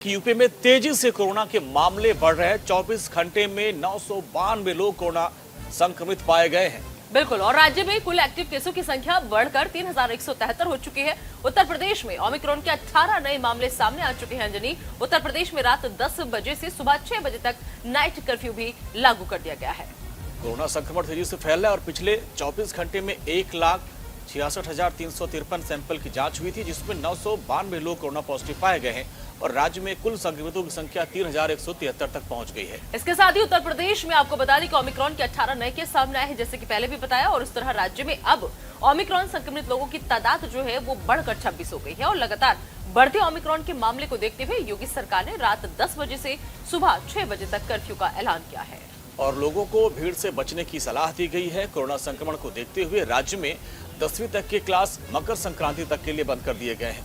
UP में तेजी से कोरोना के मामले बढ़ रहे हैं। 24 घंटे में 992 लोग कोरोना संक्रमित पाए गए हैं। बिल्कुल। और राज्य में कुल एक्टिव केसों की संख्या बढ़कर 3173 हो चुकी है। उत्तर प्रदेश में ओमिक्रॉन के 18 नए मामले सामने आ चुके हैं। अंजनी, उत्तर प्रदेश में रात 10 बजे से सुबह 6 बजे तक नाइट कर्फ्यू भी लागू कर दिया गया है। कोरोना संक्रमण तेजी से फैल रहा है और पिछले 24 घंटे में 1,66,353 सैंपल की जांच हुई थी, जिसमें 992 लोग कोरोना पॉजिटिव पाए गए हैं और राज्य में कुल संक्रमितों की संख्या 3,173 तक पहुंच गई है। इसके साथ ही उत्तर प्रदेश में आपको बता दें कि ओमिक्रॉन के 18 नए केस सामने आए हैं, जैसे कि पहले भी बताया। और इस तरह राज्य में अब ओमिक्रॉन संक्रमित लोगों की तादाद जो है वो बढ़कर 26 हो गई है। और लगातार बढ़ते ओमिक्रॉन के मामले को देखते हुए योगी सरकार ने रात 10 बजे से सुबह 6 बजे तक कर्फ्यू का ऐलान किया है और लोगों को भीड़ से बचने की सलाह दी गई है। कोरोना संक्रमण को देखते हुए राज्य में 10वीं तक के क्लास मकर संक्रांति तक के लिए बंद कर दिए गए हैं।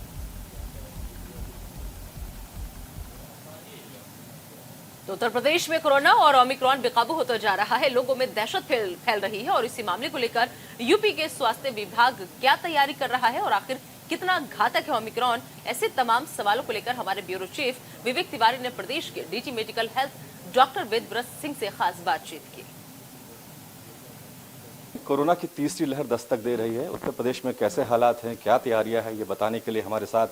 तो उत्तर प्रदेश में कोरोना और ओमिक्रॉन बेकाबू होता जा रहा है। लोगों में दहशत फैल रही है और इसी मामले को लेकर यूपी के स्वास्थ्य विभाग क्या तैयारी कर रहा है और आखिर कितना घातक है ओमिक्रॉन, ऐसे तमाम सवालों को लेकर हमारे ब्यूरो चीफ विवेक तिवारी ने प्रदेश के DG medical health doctor Vedvrat Singh से खास बातचीत की। कोरोना की तीसरी लहर दस्तक दे रही है। उत्तर प्रदेश में कैसे हालात हैं, क्या तैयारियां हैं, ये बताने के लिए हमारे साथ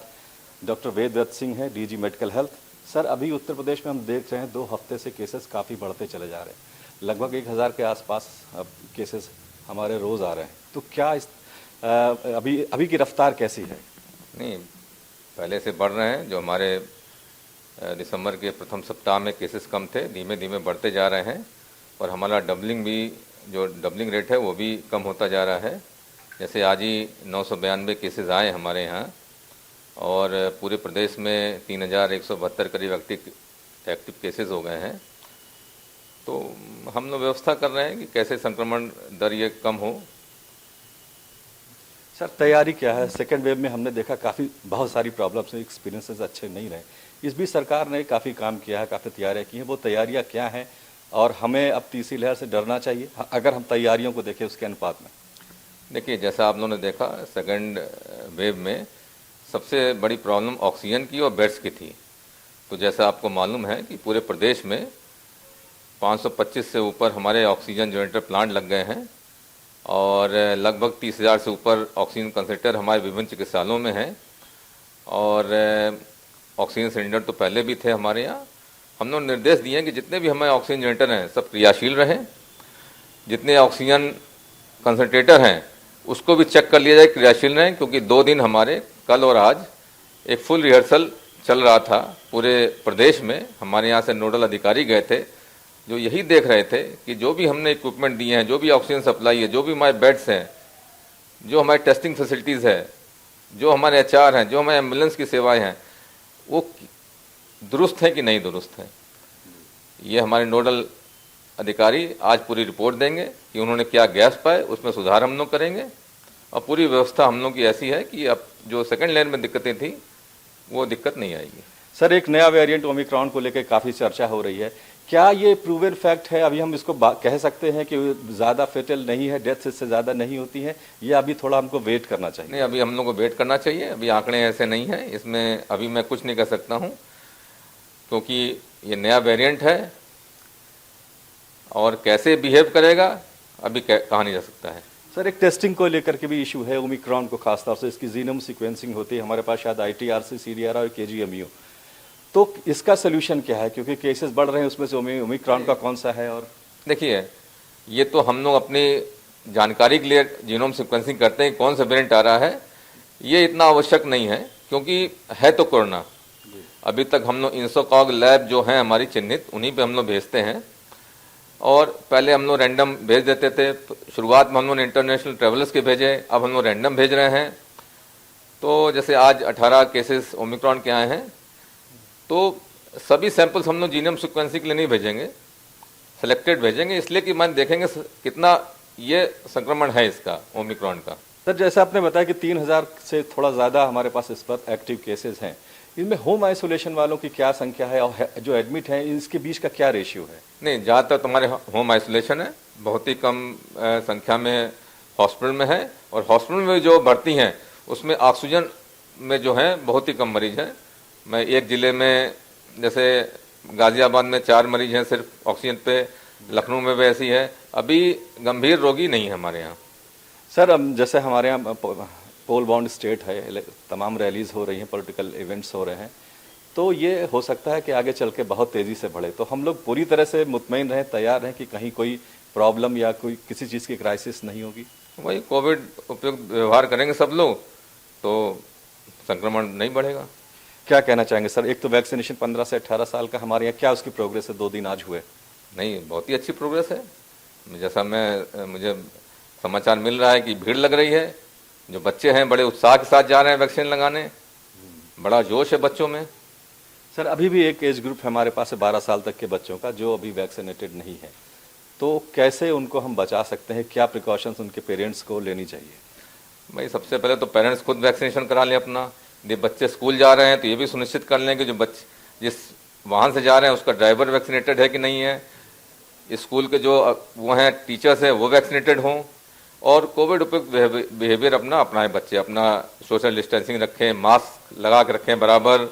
डॉक्टर वेदव्रत सिंह हैं, डीजी मेडिकल हेल्थ। सर, अभी उत्तर प्रदेश में हम देख रहे हैं 2 हफ्ते से केसेस काफ़ी बढ़ते चले जा रहे हैं। लगभग 1000 के आसपास अब केसेस हमारे रोज़ आ रहे हैं। तो क्या इस अभी की रफ्तार कैसी है? नहीं, पहले से बढ़ रहे हैं। जो हमारे दिसंबर के प्रथम सप्ताह में केसेस कम थे, धीमे धीमे बढ़ते जा रहे हैं और हमारा डबलिंग रेट है वो भी कम होता जा रहा है। जैसे आज ही 992 केसेस आए हमारे यहाँ और पूरे प्रदेश में 3172 करीब एक्टिव केसेस हो गए हैं। तो हम लोग व्यवस्था कर रहे हैं कि कैसे संक्रमण दर ये कम हो। सर, तैयारी क्या है? सेकेंड वेव में हमने देखा बहुत सारी प्रॉब्लम्स, एक्सपीरियंसेस अच्छे नहीं रहे। इस बीच सरकार ने काफ़ी काम किया है, काफ़ी तैयारियां की हैं। वो तैयारियां क्या हैं और हमें अब तीसरी लहर से डरना चाहिए अगर हम तैयारियों को देखें उसके अनुपात में? देखिए, जैसा आप लोगों ने देखा, सेकेंड वेव में सबसे बड़ी प्रॉब्लम ऑक्सीजन की और बेड्स की थी। तो जैसा आपको मालूम है कि पूरे प्रदेश में 525 से ऊपर हमारे ऑक्सीजन जनरेटर प्लांट लग गए हैं और लगभग 30,000 से ऊपर ऑक्सीजन कंसंट्रेटर हमारे विभिन्न चिकित्सालयों में हैं। और ऑक्सीजन सिलेंडर तो पहले भी थे हमारे यहाँ। हम लोग निर्देश दिए हैं कि जितने भी हमारे ऑक्सीजन जनरेटर हैं सब क्रियाशील रहें। जितने ऑक्सीजन कंसंट्रेटर हैं उसको भी चेक कर लिया जाए, क्रियाशील रहें, क्योंकि 2 दिन हमारे कल और आज एक फुल रिहर्सल चल रहा था पूरे प्रदेश में। हमारे यहाँ से नोडल अधिकारी गए थे जो यही देख रहे थे कि जो भी हमने इक्विपमेंट दिए हैं, जो भी ऑक्सीजन सप्लाई है, जो भी हमारे बेड्स हैं, जो हमारी टेस्टिंग फैसिलिटीज़ है, जो हमारे एचआर हैं, जो हमारे एम्बुलेंस की सेवाएं हैं, वो दुरुस्त हैं कि नहीं दुरुस्त हैं। ये हमारे नोडल अधिकारी आज पूरी रिपोर्ट देंगे कि उन्होंने क्या गैप्स पाए, उसमें सुधार हम लोग करेंगे। और पूरी व्यवस्था हम लोग की ऐसी है कि अब जो सेकेंड लेयर में दिक्कतें थी वो दिक्कत नहीं आएगी। सर, एक नया वेरिएंट ओमिक्रॉन को लेकर काफ़ी चर्चा हो रही है। क्या ये प्रूवन फैक्ट है? अभी हम इसको कह सकते हैं कि ज़्यादा फेटल नहीं है, डेथ इससे ज़्यादा नहीं होती है, या अभी थोड़ा हमको वेट करना चाहिए? नहीं, अभी हम लोग को वेट करना चाहिए। अभी आंकड़े ऐसे नहीं हैं, इसमें अभी मैं कुछ नहीं कर सकता हूँ क्योंकि ये नया वेरिएंट है और कैसे बिहेव करेगा अभी कहा नहीं जा सकता है। सर, एक टेस्टिंग को लेकर के भी इशू है ओमिक्रॉन को, खासतौर से इसकी जीनोम सीक्वेंसिंग होती है हमारे पास, शायद ITRC, CDR और KGMU। तो इसका सोल्यूशन क्या है, क्योंकि केसेस बढ़ रहे हैं, उसमें से ओमिक्रॉन का कौन सा है? और देखिए, ये तो हम लोग अपनी जानकारी के लिए जीनोम सीक्वेंसिंग करते हैं, कौन सा वेरिएंट आ रहा है ये इतना आवश्यक नहीं है, क्योंकि है तो कोरोना। अभी तक हम लोग इंसोकॉग लैब जो हैं हमारी चिन्हित, उन्हीं पे हम लोग भेजते हैं। और पहले हम लोग रैंडम भेज देते थे। शुरुआत में हम लोग इंटरनेशनल ट्रेवलर्स के भेजे, अब हम लोग रैंडम भेज रहे हैं। तो जैसे आज 18 केसेस ओमिक्रॉन के आए हैं, तो सभी सैंपल्स हम लोग जीनोम सीक्वेंसिंग के लिए नहीं भेजेंगे, सिलेक्टेड भेजेंगे, इसलिए कि मन देखेंगे कितना ये संक्रमण है इसका, ओमिक्रॉन का। सर, जैसा आपने बताया कि 3000 से थोड़ा ज़्यादा हमारे पास इस पर एक्टिव केसेस हैं, इनमें होम आइसोलेशन वालों की क्या संख्या है और जो एडमिट हैं इसके बीच का क्या रेशियो है? नहीं, ज़्यादातर तुम्हारे होम आइसोलेशन है, बहुत ही कम संख्या में हॉस्पिटल में है। और हॉस्पिटल में जो भर्ती हैं उसमें ऑक्सीजन में जो है बहुत ही कम मरीज हैं। मैं एक ज़िले में जैसे गाजियाबाद में 4 मरीज हैं सिर्फ ऑक्सीजन पे, लखनऊ में भी ऐसी है। अभी गंभीर रोगी नहीं है हमारे यहाँ। सर अब जैसे हमारे यहाँ पोल बाउंड स्टेट है, तमाम रैलीज हो रही हैं, पॉलिटिकल इवेंट्स हो रहे हैं, तो ये हो सकता है कि आगे चल के बहुत तेज़ी से बढ़े। तो हम लोग पूरी तरह से मुतमईन रहें, तैयार रहें कि कहीं कोई प्रॉब्लम या कोई किसी चीज़ की क्राइसिस नहीं होगी। वही कोविड उपयुक्त व्यवहार करेंगे सब लोग तो संक्रमण नहीं बढ़ेगा। क्या कहना चाहेंगे सर? एक तो वैक्सीनेशन 15 से 18 साल का हमारे यहाँ, क्या उसकी प्रोग्रेस है? 2 दिन आज हुए। नहीं, बहुत ही अच्छी प्रोग्रेस है। जैसा मुझे समाचार मिल रहा है कि भीड़ लग रही है, जो बच्चे हैं बड़े उत्साह के साथ जा रहे हैं वैक्सीन लगाने, बड़ा जोश है बच्चों में। सर अभी भी एक एज ग्रुप हमारे पास है 12 साल तक के बच्चों का जो अभी वैक्सीनेटेड नहीं है, तो कैसे उनको हम बचा सकते हैं? क्या प्रिकॉशंस उनके पेरेंट्स को लेनी चाहिए? भाई सबसे पहले तो पेरेंट्स खुद वैक्सीनेशन करा लें अपना। यदि बच्चे स्कूल जा रहे हैं तो ये भी सुनिश्चित कर लें कि जो बच्चे जिस वाहन से जा रहे हैं उसका ड्राइवर वैक्सीनेटेड है कि नहीं है, स्कूल के जो वो हैं टीचर्स हैं वो वैक्सीनेटेड हों, और कोविड उपयुक्त बिहेवियर अपना अपनाएं बच्चे। अपना सोशल डिस्टेंसिंग रखें, मास्क लगा के रखें बराबर,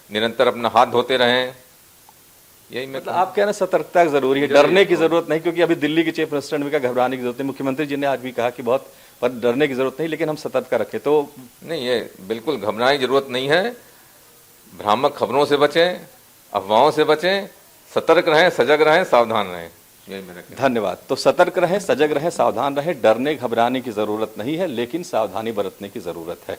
निरंतर अपना हाथ धोते रहें। यही मतलब आप कह रहे हैं सतर्कता जरूरी है, डरने की जरूरत नहीं, क्योंकि अभी दिल्ली के चीफ मिनिस्टर ने भी कहा घबराने की जरूरत नहीं, मुख्यमंत्री जी ने आज भी कहा कि बहुत पर डरने की जरूरत नहीं, लेकिन हम सतर्कता रखें। तो नहीं, ये बिल्कुल घबराने की जरूरत नहीं है। भ्रामक खबरों से बचें, अफवाहों से बचें, सतर्क रहें, सजग रहें, सावधान रहें। यही मेरा कहना। धन्यवाद। तो सतर्क रहें, सजग रहें, सावधान रहें, डरने घबराने की जरूरत नहीं है, लेकिन सावधानी बरतने की जरूरत है।